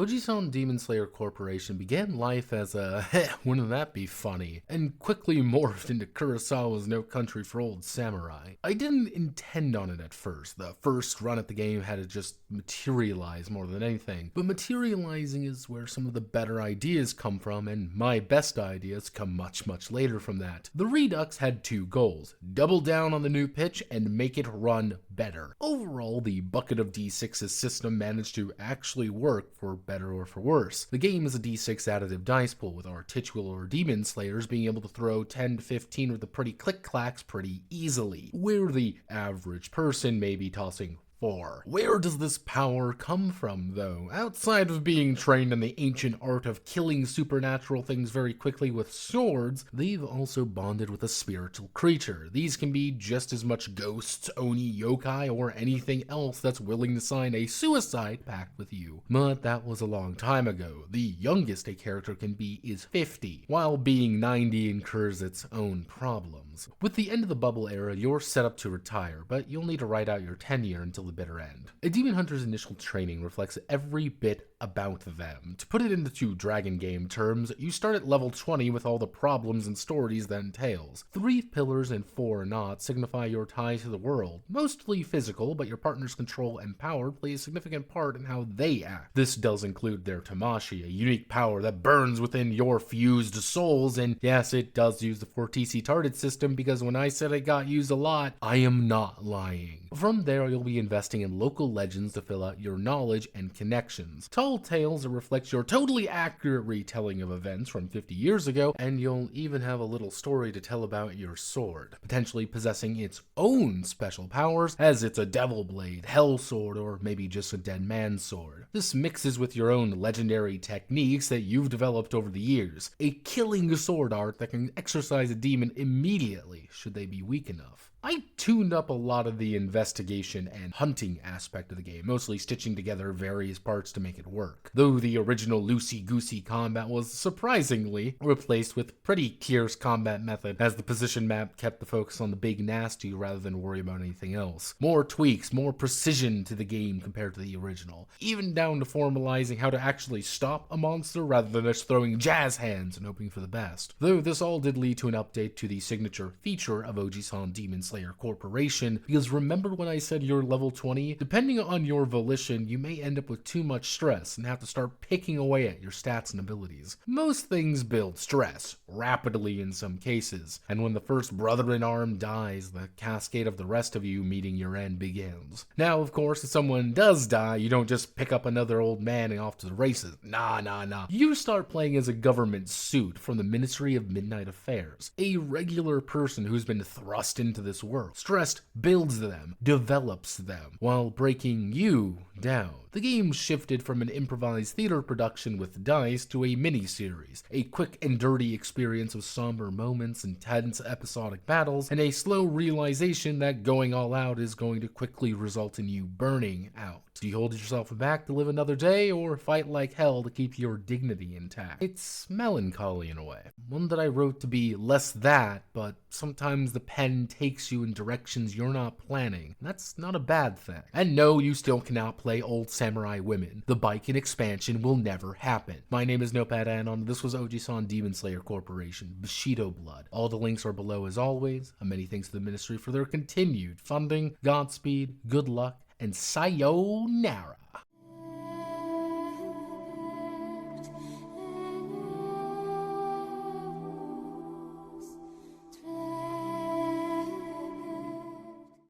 Ojisan Demon Slayer Corporation began life as a wouldn't that be funny, and quickly morphed into Kurosawa's No Country for Old Samurai. I didn't intend on it at first. The first run at the game had to just materialize more than anything, but materializing is where some of the better ideas come from, and my best ideas come much later from that. The Redux had two goals: double down on the new pitch and make it run better. Overall, the bucket of D6's system managed to actually work, for better or for worse. The game is a D6 additive dice pool, with our titular demon slayers being able to throw 10 to 15 with the pretty click-clacks pretty easily, where the average person may be tossing 4. Where does this power come from, though? Outside of being trained in the ancient art of killing supernatural things very quickly with swords, they've also bonded with a spiritual creature. These can be just as much ghosts, oni, yokai, or anything else that's willing to sign a suicide pact with you. But that was a long time ago. The youngest a character can be is 50, while being 90 incurs its own problems. With the end of the bubble era, you're set up to retire, but you'll need to ride out your tenure until the bitter end. A demon hunter's initial training reflects every bit about them. To put it into Dragon game terms, you start at level 20 with all the problems and stories that entails. 3 pillars and 4 knots signify your tie to the world, mostly physical, but your partner's control and power play a significant part in how they act. This does include their Tamashi, a unique power that burns within your fused souls, and yes, it does use the Fortisi Tarded system, because when I said it got used a lot, I am not lying. From there, you'll be investing in local legends to fill out your knowledge and connections. Tall tales that reflect your totally accurate retelling of events from 50 years ago, and you'll even have a little story to tell about your sword, potentially possessing its own special powers, as it's a devil blade, hell sword, or maybe just a dead man's sword. This mixes with your own legendary techniques that you've developed over the years, a killing sword art that can exorcise a demon immediately should they be weak enough. I tuned up a lot of the investigation and hunting aspect of the game, mostly stitching together various parts to make it work. Though the original loosey-goosey combat was surprisingly replaced with pretty fierce combat method, as the position map kept the focus on the big nasty rather than worry about anything else. More tweaks, more precision to the game compared to the original, even down to formalizing how to actually stop a monster rather than just throwing jazz hands and hoping for the best. Though this all did lead to an update to the signature feature of Ojisan Demon Slayer Corporation, because remember when I said you're level 20? Depending on your volition, you may end up with too much stress and have to start picking away at your stats and abilities. Most things build stress, rapidly in some cases, and when the first brother-in-arm dies, the cascade of the rest of you meeting your end begins. Now, of course, if someone does die, you don't just pick up another old man and off to the races. Nah. You start playing as a government suit from the Ministry of Midnight Affairs, a regular person who's been thrust into this world. Stress builds them, develops them, while breaking you down. The game shifted from an improvised theater production with dice to a mini-series, a quick and dirty experience of somber moments, intense episodic battles, and a slow realization that going all out is going to quickly result in you burning out. Do you hold yourself back to live another day, or fight like hell to keep your dignity intact? It's melancholy in a way. One that I wrote to be less that, but sometimes the pen takes you in directions you're not planning. That's not a bad thing. And no, you still cannot play old samurai women. The Baiken expansion will never happen. My name is Notepad, and this was Ojisan Demon Slayer Corporation, Bushido Blood. All the links are below as always. A many thanks to the ministry for their continued funding. Godspeed, good luck, and sayonara.